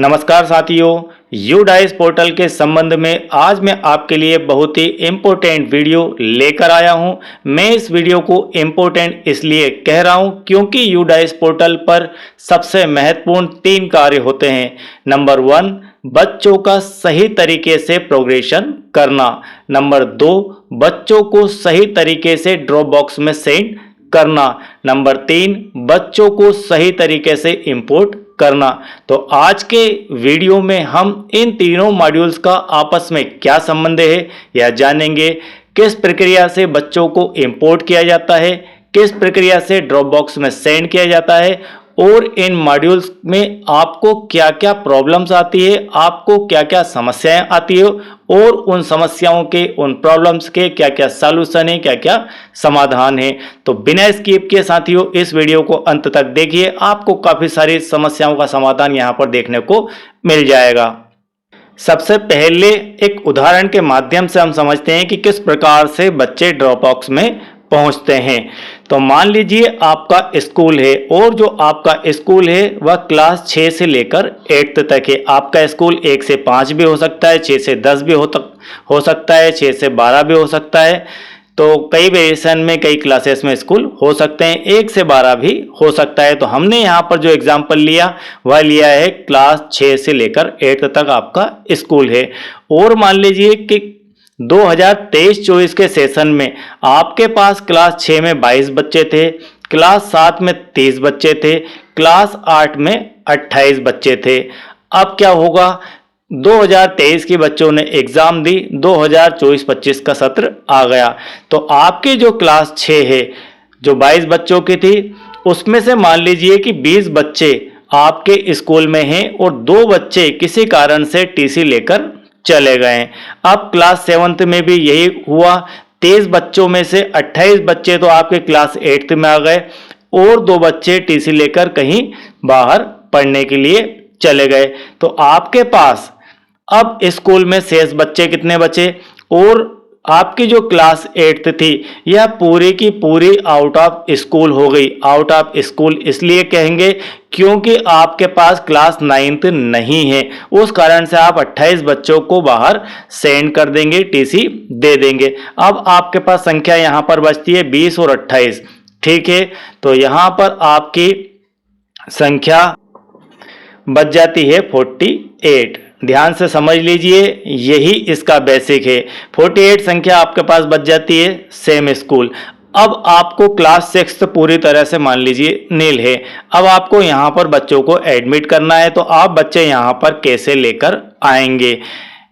नमस्कार साथियों, UDISE portal के संबंध में आज मैं आपके लिए बहुत ही इम्पोर्टेंट वीडियो लेकर आया हूं। मैं इस वीडियो को इम्पोर्टेंट इसलिए कह रहा हूं क्योंकि यूडाइस पोर्टल पर सबसे महत्वपूर्ण 3 कार्य होते हैं। नंबर 1, बच्चों का सही तरीके से प्रोग्रेशन करना। नंबर 2, बच्चों को सही तरीके से ड्रॉप बॉक्स में सेंड करना। नंबर 3, बच्चों को सही तरीके से इंपोर्ट करना। तो आज के वीडियो में हम इन तीनों मॉड्यूल्स का आपस में क्या संबंध है यह जानेंगे। किस प्रक्रिया से बच्चों को इंपोर्ट किया जाता है, किस प्रक्रिया से ड्रॉप बॉक्स में सेंड किया जाता है और इन मॉड्यूल्स में आपको क्या क्या प्रॉब्लम्स आती है, आपको क्या क्या समस्याएं आती है और उन समस्याओं के, उन प्रॉब्लम्स के क्या क्या सॉल्यूशन है, क्या क्या समाधान है। तो बिना स्किप किए साथियों इस वीडियो को अंत तक देखिए, आपको काफ़ी सारी समस्याओं का समाधान यहाँ पर देखने को मिल जाएगा। सबसे पहले एक उदाहरण के माध्यम से हम समझते हैं कि किस प्रकार से बच्चे ड्रॉप बॉक्स में पहुंचते हैं। तो मान लीजिए आपका स्कूल है और जो आपका स्कूल है वह क्लास 6 से लेकर 8th तक है। आपका स्कूल 1 से 5 भी हो सकता है, 6 से 10 भी हो सकता है, 6 से 12 भी हो सकता है। तो कई वेरिएशन में, कई क्लासेस में स्कूल हो सकते हैं, 1 से 12 भी हो सकता है। तो हमने यहाँ पर जो एग्जाम्पल लिया वह लिया है क्लास 6 से लेकर 8th तक आपका स्कूल है। और मान लीजिए कि 2023-24 के सेशन में आपके पास क्लास 6 में 22 बच्चे थे, क्लास 7 में 30 बच्चे थे, क्लास 8 में 28 बच्चे थे। अब क्या होगा, 2023 के बच्चों ने एग्जाम दी, 2024-25 का सत्र आ गया। तो आपकी जो क्लास 6 है जो 22 बच्चों की थी उसमें से मान लीजिए कि 20 बच्चे आपके स्कूल में हैं और 2 बच्चे किसी कारण से टीसी लेकर चले गए। अब क्लास 7th में भी यही हुआ, 23 बच्चों में से 28 बच्चे तो आपके क्लास 8th में आ गए और 2 बच्चे टीसी लेकर कहीं बाहर पढ़ने के लिए चले गए। तो आपके पास अब स्कूल में शेष बच्चे कितने बचे, और आपकी जो क्लास 8th थी यह पूरी की पूरी आउट ऑफ स्कूल हो गई। आउट ऑफ स्कूल इसलिए कहेंगे क्योंकि आपके पास क्लास 9th नहीं है, उस कारण से आप 28 बच्चों को बाहर सेंड कर देंगे, टीसी दे देंगे। अब आपके पास संख्या यहाँ पर बचती है 20 और 28, ठीक है। तो यहाँ पर आपकी संख्या बच जाती है 48। ध्यान से समझ लीजिए, यही इसका बेसिक है। 48 संख्या आपके पास बच जाती है सेम स्कूल। अब आपको क्लास 6 पूरी तरह से मान लीजिए नील है। अब आपको यहाँ पर बच्चों को एडमिट करना है, तो आप बच्चे यहाँ पर कैसे लेकर आएंगे,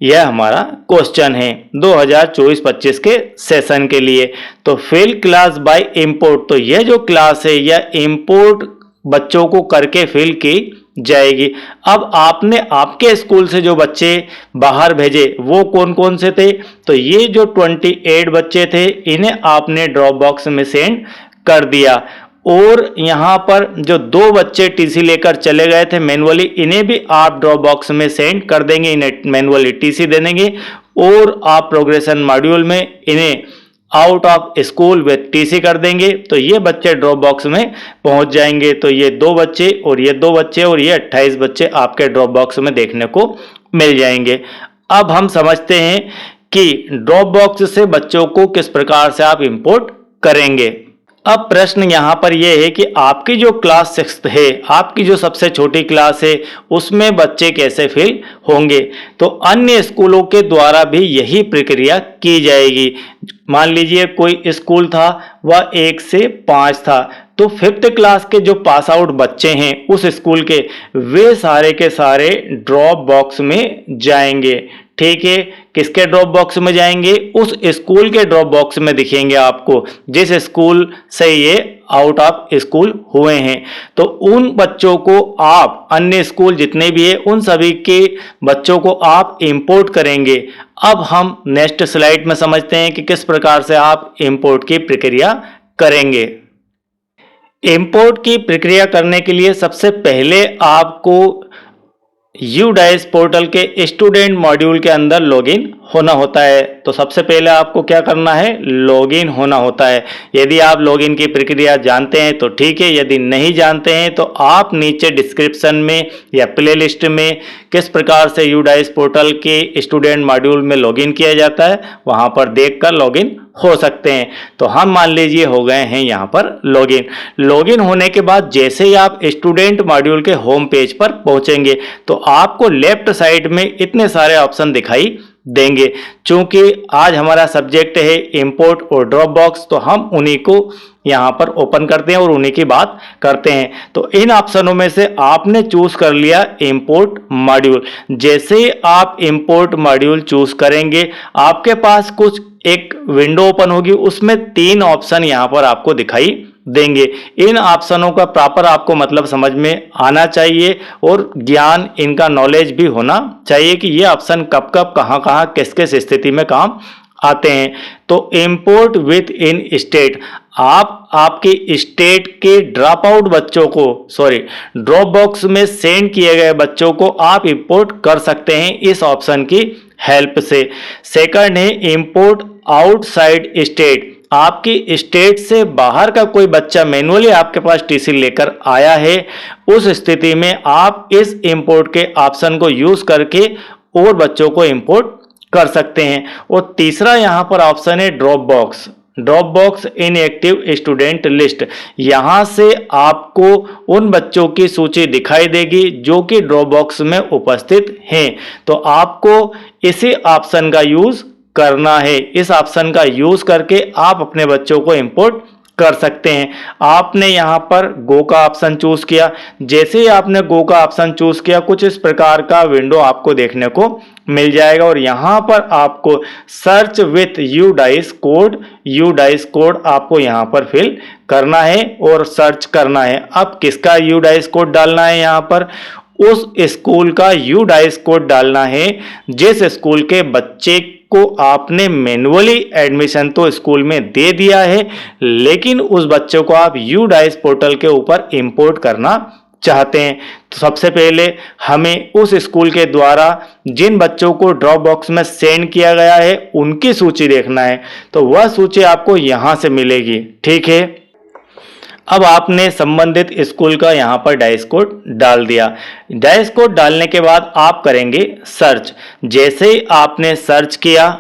यह हमारा क्वेश्चन है 2024-25 के सेशन के लिए। तो फिल क्लास बाय इंपोर्ट, तो यह जो क्लास है यह इंपोर्ट बच्चों को करके फिल की जाएगी। अब आपने आपके स्कूल से जो बच्चे बाहर भेजे वो कौन कौन से थे, तो ये जो 28 बच्चे थे इन्हें आपने ड्रॉप बॉक्स में सेंड कर दिया। और यहाँ पर जो 2 बच्चे टीसी लेकर चले गए थे मैनुअली, इन्हें भी आप ड्रॉप बॉक्स में सेंड कर देंगे, इन्हें मैनुअली टीसी दे देंगे और आप प्रोग्रेशन मॉड्यूल में इन्हें out of school with TC कर देंगे। तो ये बच्चे ड्रॉप बॉक्स में पहुंच जाएंगे। तो ये 2 बच्चे और ये 2 बच्चे और ये 28 बच्चे आपके ड्रॉप बॉक्स में देखने को मिल जाएंगे। अब हम समझते हैं कि ड्रॉप बॉक्स से बच्चों को किस प्रकार से आप इंपोर्ट करेंगे। अब प्रश्न यहाँ पर यह है कि आपकी जो क्लास 6 है, आपकी जो सबसे छोटी क्लास है, उसमें बच्चे कैसे फिल होंगे। तो अन्य स्कूलों के द्वारा भी यही प्रक्रिया की जाएगी। मान लीजिए कोई स्कूल था वह 1 से 5 था, तो 5th क्लास के जो पास आउट बच्चे हैं उस स्कूल के, वे सारे के सारे ड्रॉप बॉक्स में जाएंगे। ठीक है, किसके ड्रॉप बॉक्स में जाएंगे, उस स्कूल के ड्रॉप बॉक्स में दिखेंगे आपको जिस स्कूल से ये आउट ऑफ स्कूल हुए हैं। तो उन बच्चों को आप, अन्य स्कूल जितने भी हैं उन सभी के बच्चों को आप इंपोर्ट करेंगे। अब हम नेक्स्ट स्लाइड में समझते हैं कि किस प्रकार से आप इंपोर्ट की प्रक्रिया करेंगे। इंपोर्ट की प्रक्रिया करने के लिए सबसे पहले आपको UDICE पोर्टल के स्टूडेंट मॉड्यूल के अंदर लॉगिन होना होता है। तो सबसे पहले आपको क्या करना है, लॉगिन होना होता है। यदि आप लॉगिन की प्रक्रिया जानते हैं तो ठीक है, यदि नहीं जानते हैं तो आप नीचे डिस्क्रिप्शन में या प्लेलिस्ट में किस प्रकार से UDICE पोर्टल के स्टूडेंट मॉड्यूल में लॉगिन किया जाता है वहां पर देखकर लॉगिन हो सकते हैं। तो हम मान लीजिए हो गए हैं यहाँ पर लॉगिन होने के बाद जैसे ही आप स्टूडेंट मॉड्यूल के होम पेज पर पहुंचेंगे तो आपको लेफ्ट साइड में इतने सारे ऑप्शन दिखाई देंगे। चूंकि आज हमारा सब्जेक्ट है इंपोर्ट और ड्रॉप बॉक्स, तो हम उन्हीं को यहाँ पर ओपन करते हैं और उन्हीं की बात करते हैं। तो इन ऑप्शनों में से आपने चूज कर लिया इंपोर्ट मॉड्यूल। जैसे ही आप इंपोर्ट मॉड्यूल चूज करेंगे आपके पास कुछ एक विंडो ओपन होगी, उसमें 3 ऑप्शन यहाँ पर आपको दिखाई देंगे। इन ऑप्शनों का प्रॉपर आपको मतलब समझ में आना चाहिए और ज्ञान इनका नॉलेज भी होना चाहिए कि ये ऑप्शन कब कब कहाँ कहाँ किस किस स्थिति में काम आते हैं। तो इंपोर्ट विथ इन स्टेट, आप आपके स्टेट के ड्रॉप आउट बच्चों को ड्रॉप बॉक्स में सेंड किए गए बच्चों को आप इंपोर्ट कर सकते हैं इस ऑप्शन की हेल्प से। सेकंड है इंपोर्ट आउटसाइड स्टेट, आपकी स्टेट से बाहर का कोई बच्चा मैन्युअली आपके पास टीसी लेकर आया है, उस स्थिति में आप इस इंपोर्ट के ऑप्शन को यूज करके और बच्चों को इंपोर्ट कर सकते हैं। और तीसरा यहां पर ऑप्शन है drop box inactive student list. यहां से आपको उन बच्चों की सूची दिखाई देगी जो कि ड्रॉप बॉक्स में उपस्थित हैं। तो आपको इसी ऑप्शन का यूज करना है। इस ऑप्शन का यूज करके आप अपने बच्चों को इंपोर्ट कर सकते हैं। आपने यहां पर गो का ऑप्शन चूज किया। जैसे ही आपने गो का ऑप्शन चूज किया कुछ इस प्रकार का विंडो आपको देखने को मिल जाएगा और यहां पर आपको सर्च विथ UDICE कोड आपको यहां पर फिल करना है और सर्च करना है। अब किसका UDICE कोड डालना है, यहां पर उस स्कूल का UDICE कोड डालना है जिस स्कूल के बच्चे को आपने मैन्युअली एडमिशन तो स्कूल में दे दिया है, लेकिन उस बच्चे को आप UDICE पोर्टल के ऊपर इंपोर्ट करना चाहते हैं। तो सबसे पहले हमें उस स्कूल के द्वारा जिन बच्चों को ड्रॉप बॉक्स में सेंड किया गया है उनकी सूची देखना है। तो वह सूची आपको यहां से मिलेगी, ठीक है। अब आपने संबंधित स्कूल का यहां पर डाइस कोड डाल दिया। डाइस कोड डालने के बाद आप करेंगे सर्च। जैसे ही आपने सर्च किया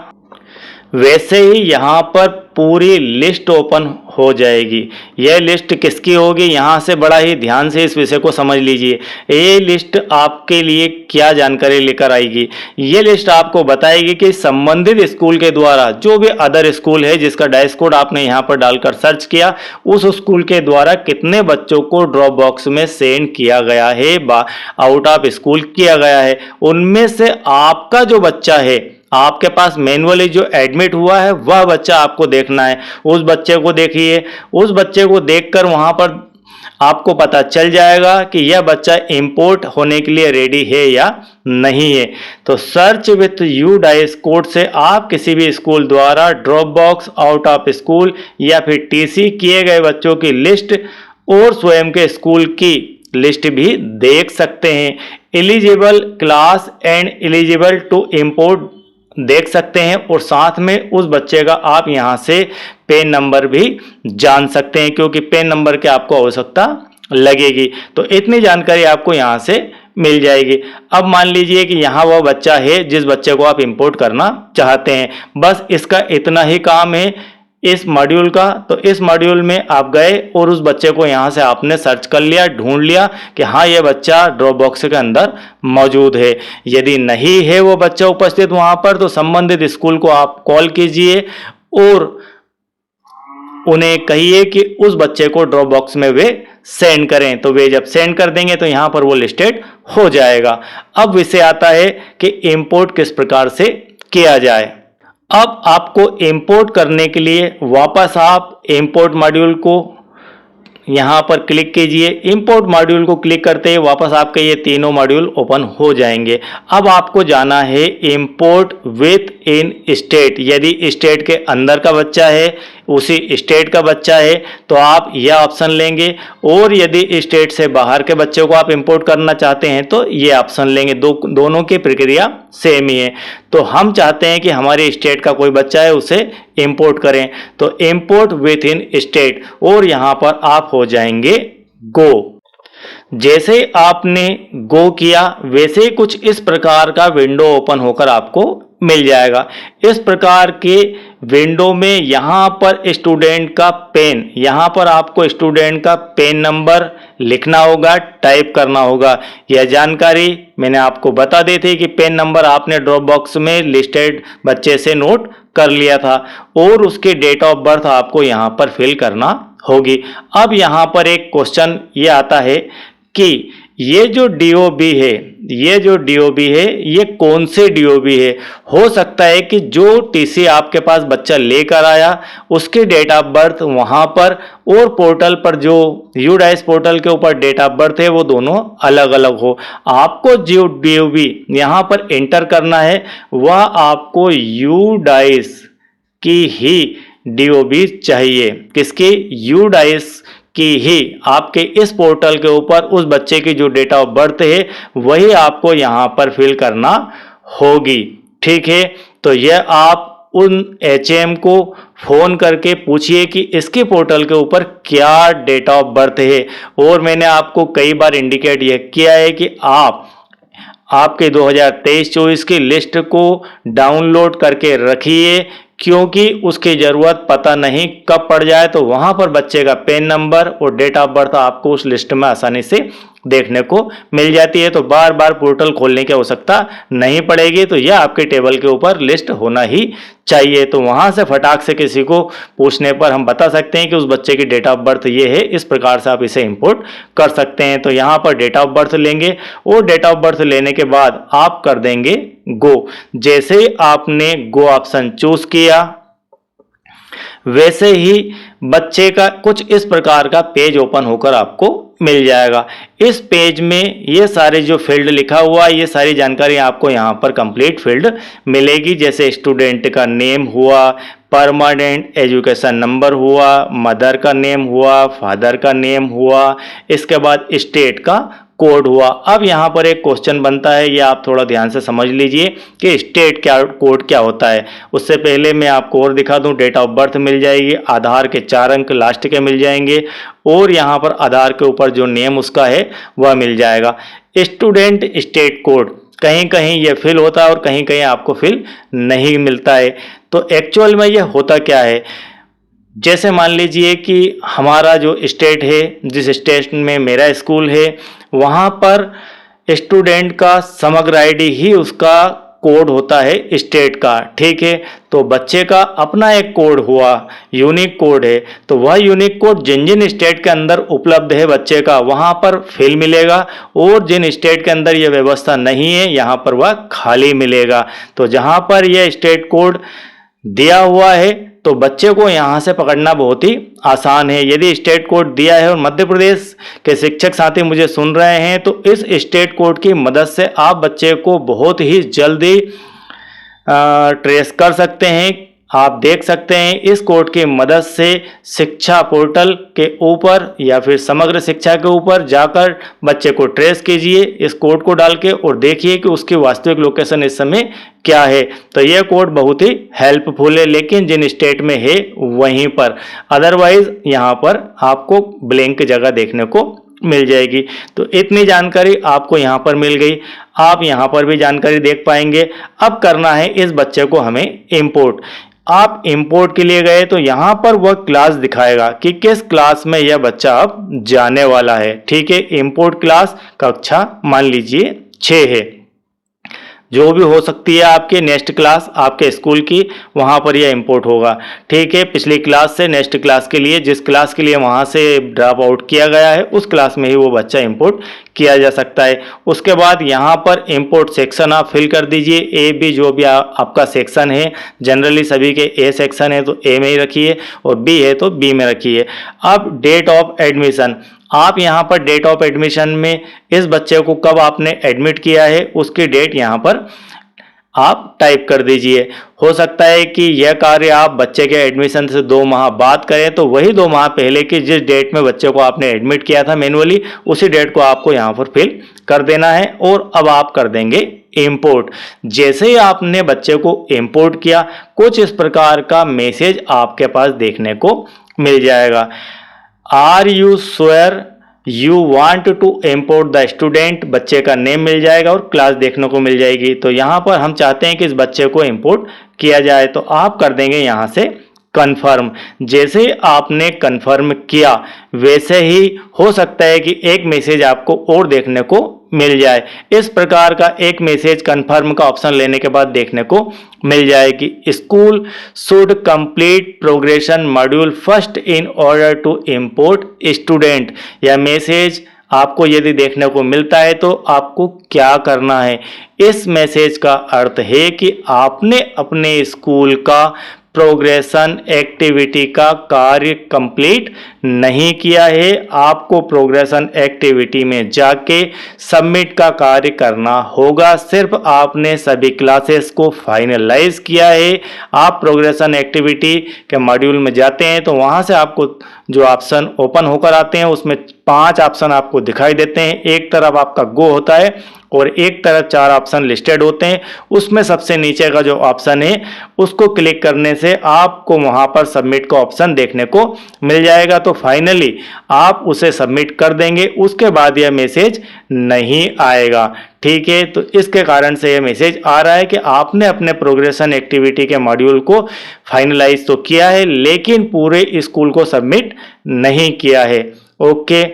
वैसे ही यहां पर पूरी लिस्ट ओपन हो जाएगी। यह लिस्ट किसकी होगी, यहां से बड़ा ही ध्यान से इस विषय को समझ लीजिए। ये लिस्ट आपके लिए क्या जानकारी लेकर आएगी, ये लिस्ट आपको बताएगी कि संबंधित स्कूल के द्वारा जो भी अदर स्कूल है जिसका डाइस कोड आपने यहां पर डालकर सर्च किया, उस स्कूल के द्वारा कितने बच्चों को ड्रॉप बॉक्स में सेंड किया गया है, आउट ऑफ स्कूल किया गया है। उनमें से आपका जो बच्चा है, आपके पास मैन्युअली जो एडमिट हुआ है वह बच्चा आपको देखना है। उस बच्चे को देखिए, उस बच्चे को देखकर वहां पर आपको पता चल जाएगा कि यह बच्चा इंपोर्ट होने के लिए रेडी है या नहीं है। तो सर्च विथ UDICE कोड से आप किसी भी स्कूल द्वारा drop box, out of school या फिर TC किए गए बच्चों की लिस्ट और स्वयं के स्कूल की लिस्ट भी देख सकते हैं। Eligible class and eligible to import देख सकते हैं और साथ में उस बच्चे का आप यहां से पेन नंबर भी जान सकते हैं, क्योंकि पेन नंबर की आपको आवश्यकता लगेगी। तो इतनी जानकारी आपको यहां से मिल जाएगी। अब मान लीजिए कि यहां वह बच्चा है जिस बच्चे को आप इंपोर्ट करना चाहते हैं। बस इसका इतना ही काम है इस मॉड्यूल का। तो इस मॉड्यूल में आप गए और उस बच्चे को यहां से आपने सर्च कर लिया, ढूंढ लिया कि हाँ यह बच्चा ड्रॉप बॉक्स के अंदर मौजूद है। यदि नहीं है वो बच्चा उपस्थित वहां पर, तो संबंधित स्कूल को आप कॉल कीजिए और उन्हें कहिए कि उस बच्चे को ड्रॉप बॉक्स में वे सेंड करें। तो वे जब सेंड कर देंगे तो यहां पर वो लिस्टेड हो जाएगा। अब विषय आता है कि इंपोर्ट किस प्रकार से किया जाए। अब आपको इंपोर्ट करने के लिए वापस आप इंपोर्ट मॉड्यूल को यहां पर क्लिक कीजिए। इंपोर्ट मॉड्यूल को क्लिक करते ही वापस आपके ये तीनों मॉड्यूल ओपन हो जाएंगे। अब आपको जाना है इंपोर्ट विथ इन स्टेट। यदि स्टेट के अंदर का बच्चा है, उसी स्टेट का बच्चा है तो आप यह ऑप्शन लेंगे, और यदि स्टेट से बाहर के बच्चे को आप इंपोर्ट करना चाहते हैं तो ये ऑप्शन लेंगे। दोनों की प्रक्रिया सेम ही है। तो हम चाहते हैं कि हमारे स्टेट का कोई बच्चा है उसे इंपोर्ट करें, तो इंपोर्ट विथ इन स्टेट, और यहाँ पर आप हो जाएंगे गो। जैसे आपने गो किया वैसे ही कुछ इस प्रकार का विंडो ओपन होकर आपको मिल जाएगा। इस प्रकार के विंडो में यहाँ पर स्टूडेंट का पेन, यहाँ पर आपको स्टूडेंट का पेन नंबर लिखना होगा, टाइप करना होगा। यह जानकारी मैंने आपको बता दी थी कि पेन नंबर आपने ड्रॉप बॉक्स में लिस्टेड बच्चे से नोट कर लिया था, और उसके डेट ऑफ बर्थ आपको यहाँ पर फिल करना होगी। अब यहाँ पर एक क्वेश्चन ये आता है कि ये जो डीओबी है, ये कौन से डीओबी है। हो सकता है कि जो टीसी आपके पास बच्चा लेकर आया उसकी डेट ऑफ बर्थ वहां पर, और पोर्टल पर जो यूडाइस पोर्टल के ऊपर डेट ऑफ बर्थ है वो दोनों अलग अलग हो। आपको जो डीओबी यहाँ पर एंटर करना है वह आपको यूडाइस की ही डीओबी चाहिए। किसकी? यूडाइस की ही। आपके इस पोर्टल के ऊपर उस बच्चे की जो डेट ऑफ बर्थ है वही आपको यहां पर फिल करना होगी। ठीक है, तो यह आप उन एचएम को फोन करके पूछिए कि इसके पोर्टल के ऊपर क्या डेट ऑफ बर्थ है। और मैंने आपको कई बार इंडिकेट यह किया है कि आपके 2023-24 की लिस्ट को डाउनलोड करके रखिए, क्योंकि उसकी ज़रूरत पता नहीं कब पड़ जाए तो वहाँ पर बच्चे का पेन नंबर और डेट ऑफ बर्थ आपको उस लिस्ट में आसानी से देखने को मिल जाती है। तो बार बार पोर्टल खोलने की आवश्यकता नहीं पड़ेगी। तो यह आपके टेबल के ऊपर लिस्ट होना ही चाहिए। तो वहाँ से फटाक से किसी को पूछने पर हम बता सकते हैं कि उस बच्चे की डेट ऑफ बर्थ ये है। इस प्रकार से आप इसे इंपोर्ट कर सकते हैं। तो यहाँ पर डेट ऑफ बर्थ लेंगे, और डेट ऑफ बर्थ लेने के बाद आप कर देंगे गो। जैसे आपने गो ऑप्शन चूज किया वैसे ही बच्चे का कुछ इस प्रकार का पेज ओपन होकर आपको मिल जाएगा। इस पेज में ये सारे जो फील्ड लिखा हुआ है, ये सारी जानकारी आपको यहाँ पर कंप्लीट फील्ड मिलेगी। जैसे स्टूडेंट का नेम हुआ, परमानेंट एजुकेशन नंबर हुआ, मदर का नेम हुआ, फादर का नेम हुआ, इसके बाद स्टेट का कोड हुआ। अब यहाँ पर एक क्वेश्चन बनता है, ये आप थोड़ा ध्यान से समझ लीजिए कि स्टेट क्या कोड क्या होता है। उससे पहले मैं आपको और दिखा दूं, डेट ऑफ बर्थ मिल जाएगी, आधार के 4 अंक लास्ट के मिल जाएंगे, और यहाँ पर आधार के ऊपर जो नेम उसका है वह मिल जाएगा। स्टूडेंट स्टेट कोड कहीं कहीं ये फिल होता है और कहीं कहीं आपको फिल नहीं मिलता है। तो एक्चुअल में ये होता क्या है, जैसे मान लीजिए कि हमारा जो स्टेट है, जिस स्टेट में मेरा स्कूल है, वहाँ पर स्टूडेंट का समग्र आईडी ही उसका कोड होता है स्टेट का। ठीक है, तो बच्चे का अपना एक कोड हुआ, यूनिक कोड है। तो वह यूनिक कोड जिन जिन स्टेट के अंदर उपलब्ध है बच्चे का, वहाँ पर फिल मिलेगा, और जिन स्टेट के अंदर यह व्यवस्था नहीं है यहाँ पर वह खाली मिलेगा। तो जहाँ पर यह स्टेट कोड दिया हुआ है तो बच्चे को यहाँ से पकड़ना बहुत ही आसान है। यदि स्टेट कोड दिया है और मध्य प्रदेश के शिक्षक साथी मुझे सुन रहे हैं तो इस स्टेट कोड की मदद से आप बच्चे को बहुत ही जल्दी ट्रेस कर सकते हैं। आप देख सकते हैं इस कोड की मदद से शिक्षा पोर्टल के ऊपर या फिर समग्र शिक्षा के ऊपर जाकर बच्चे को ट्रेस कीजिए इस कोड को डाल के, और देखिए कि उसकी वास्तविक लोकेशन इस समय क्या है। तो यह कोड बहुत ही हेल्पफुल है, लेकिन जिन स्टेट में है वहीं पर, अदरवाइज यहाँ पर आपको ब्लैंक जगह देखने को मिल जाएगी। तो इतनी जानकारी आपको यहाँ पर मिल गई। आप यहाँ पर भी जानकारी देख पाएंगे। अब करना है इस बच्चे को हमें इंपोर्ट। आप इंपोर्ट के लिए गए तो यहाँ पर वह क्लास दिखाएगा कि किस क्लास में यह बच्चा अब जाने वाला है। ठीक है, इंपोर्ट क्लास कक्षा मान लीजिए 6 है, जो भी हो सकती है आपके नेक्स्ट क्लास आपके स्कूल की, वहाँ पर यह इंपोर्ट होगा। ठीक है, पिछली क्लास से नेक्स्ट क्लास के लिए, जिस क्लास के लिए वहाँ से ड्रॉप आउट किया गया है उस क्लास में ही वो बच्चा इंपोर्ट किया जा सकता है। उसके बाद यहाँ पर इंपोर्ट सेक्शन आप फिल कर दीजिए। ए बी जो भी आपका सेक्शन है, जनरली सभी के ए सेक्शन है तो ए में ही रखिए, और बी है तो बी में रखिए। अब डेट ऑफ एडमिशन, आप यहाँ पर डेट ऑफ एडमिशन में इस बच्चे को कब आपने एडमिट किया है उसकी डेट यहाँ पर आप टाइप कर दीजिए। हो सकता है कि यह कार्य आप बच्चे के एडमिशन से 2 माह बाद करें, तो वही 2 माह पहले की जिस डेट में बच्चे को आपने एडमिट किया था मैनुअली, उसी डेट को आपको यहाँ पर फिल कर देना है। और अब आप कर देंगे इंपोर्ट। जैसे ही आपने बच्चे को इंपोर्ट किया, कुछ इस प्रकार का मैसेज आपके पास देखने को मिल जाएगा। Are you sure you want to import the student, बच्चे का नेम मिल जाएगा और क्लास देखने को मिल जाएगी। तो यहाँ पर हम चाहते हैं कि इस बच्चे को इम्पोर्ट किया जाए, तो आप कर देंगे यहाँ से कंफर्म। जैसे आपने कंफर्म किया, वैसे ही हो सकता है कि एक मैसेज आपको और देखने को मिल जाए। इस प्रकार का एक मैसेज कंफर्म का ऑप्शन लेने के बाद देखने को मिल जाए कि school should complete progression module first in order to import student. यह मैसेज आपको यदि देखने को मिलता है तो आपको क्या करना है। इस मैसेज का अर्थ है कि आपने अपने स्कूल का प्रोग्रेशन एक्टिविटी का कार्य कंप्लीट नहीं किया है। आपको प्रोग्रेशन एक्टिविटी में जाके सबमिट का कार्य करना होगा। सिर्फ आपने सभी क्लासेस को फाइनलाइज किया है। आप प्रोग्रेशन एक्टिविटी के मॉड्यूल में जाते हैं तो वहां से आपको जो ऑप्शन ओपन होकर आते हैं उसमें 5 ऑप्शन आपको दिखाई देते हैं। एक तरफ आपका गो होता है और एक तरफ 4 ऑप्शन लिस्टेड होते हैं। उसमें सबसे नीचे का जो ऑप्शन है उसको क्लिक करने से आपको वहां पर सबमिट का ऑप्शन देखने को मिल जाएगा। तो फाइनली आप उसे सबमिट कर देंगे, उसके बाद यह मैसेज नहीं आएगा। ठीक है, तो इसके कारण से यह मैसेज आ रहा है कि आपने अपने प्रोग्रेशन एक्टिविटी के मॉड्यूल को फाइनलाइज तो किया है लेकिन पूरे स्कूल को सबमिट नहीं किया है। ओके,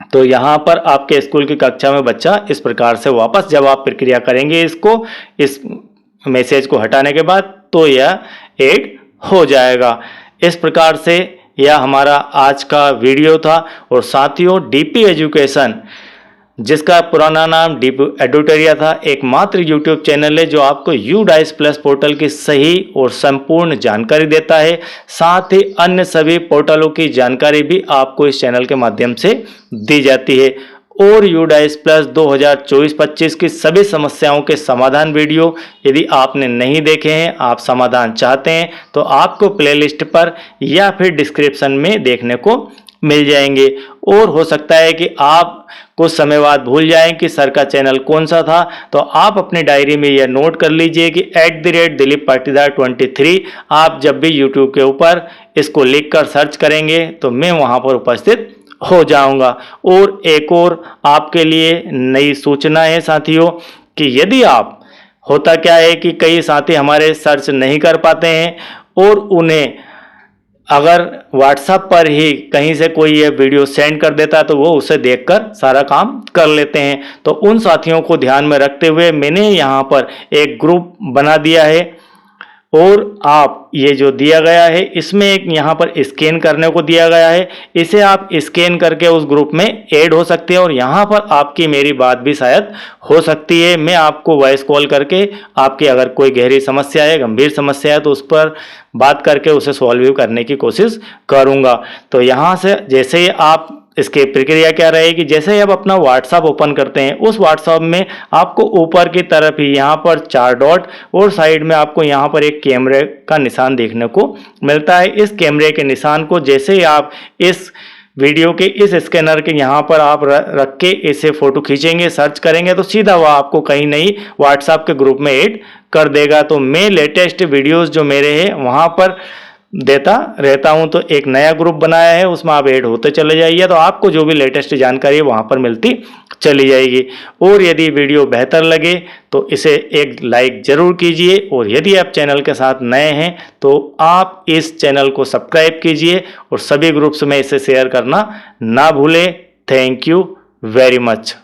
तो यहाँ पर आपके स्कूल की कक्षा में बच्चा इस प्रकार से वापस जब आप प्रक्रिया करेंगे इसको, इस मैसेज को हटाने के बाद, तो यह ऐड हो जाएगा। इस प्रकार से यह हमारा आज का वीडियो था। और साथियों, डीपी एजुकेशन, जिसका पुराना नाम डीपी एडुटोरिया था, एकमात्र यूट्यूब चैनल है जो आपको UDICE प्लस पोर्टल की सही और संपूर्ण जानकारी देता है। साथ ही अन्य सभी पोर्टलों की जानकारी भी आपको इस चैनल के माध्यम से दी जाती है। और UDICE प्लस 2024-25 की सभी समस्याओं के समाधान वीडियो यदि आपने नहीं देखे हैं, आप समाधान चाहते हैं, तो आपको प्लेलिस्ट पर या फिर डिस्क्रिप्शन में देखने को मिल जाएंगे। और हो सकता है कि आप कुछ समय बाद भूल जाएं कि सर का चैनल कौन सा था, तो आप अपनी डायरी में यह नोट कर लीजिए कि @दिलीप पाटीदार 23 आप जब भी यूट्यूब के ऊपर इसको लिखकर सर्च करेंगे तो मैं वहां पर उपस्थित हो जाऊंगा। और एक और आपके लिए नई सूचना है साथियों कि यदि आप, होता क्या है कि कई साथी हमारे सर्च नहीं कर पाते हैं और उन्हें अगर व्हाट्सएप पर ही कहीं से कोई ये वीडियो सेंड कर देता है तो वो उसे देखकर सारा काम कर लेते हैं। तो उन साथियों को ध्यान में रखते हुए मैंने यहाँ पर एक ग्रुप बना दिया है और आप ये जो दिया गया है इसमें एक यहाँ पर स्कैन करने को दिया गया है, इसे आप स्कैन करके उस ग्रुप में ऐड हो सकते हैं और यहाँ पर आपकी मेरी बात भी शायद हो सकती है। मैं आपको वॉइस कॉल करके आपकी अगर कोई गहरी समस्या है, गंभीर समस्या है, तो उस पर बात करके उसे सॉल्व करने की कोशिश करूँगा। तो यहाँ से जैसे ही आप, इसकी प्रक्रिया क्या रहेगी, जैसे ही आप अपना व्हाट्सएप ओपन करते हैं उस व्हाट्सएप में आपको ऊपर की तरफ ही यहाँ पर 4 डॉट और साइड में आपको यहाँ पर एक कैमरे का निशान देखने को मिलता है। इस कैमरे के निशान को जैसे ही आप इस वीडियो के इस स्कैनर के यहाँ पर आप रख के इसे फोटो खींचेंगे, सर्च करेंगे तो सीधा वह आपको कहीं नहीं व्हाट्सएप के ग्रुप में ऐड कर देगा। तो मैं लेटेस्ट वीडियोस जो मेरे हैं वहाँ पर देता रहता हूं, तो एक नया ग्रुप बनाया है उसमें आप ऐड होते चले जाइए तो आपको जो भी लेटेस्ट जानकारी है वहां पर मिलती चली जाएगी। और यदि वीडियो बेहतर लगे तो इसे एक लाइक जरूर कीजिए और यदि आप चैनल के साथ नए हैं तो आप इस चैनल को सब्सक्राइब कीजिए और सभी ग्रुप्स में इसे शेयर करना ना भूलें। Thank you very much.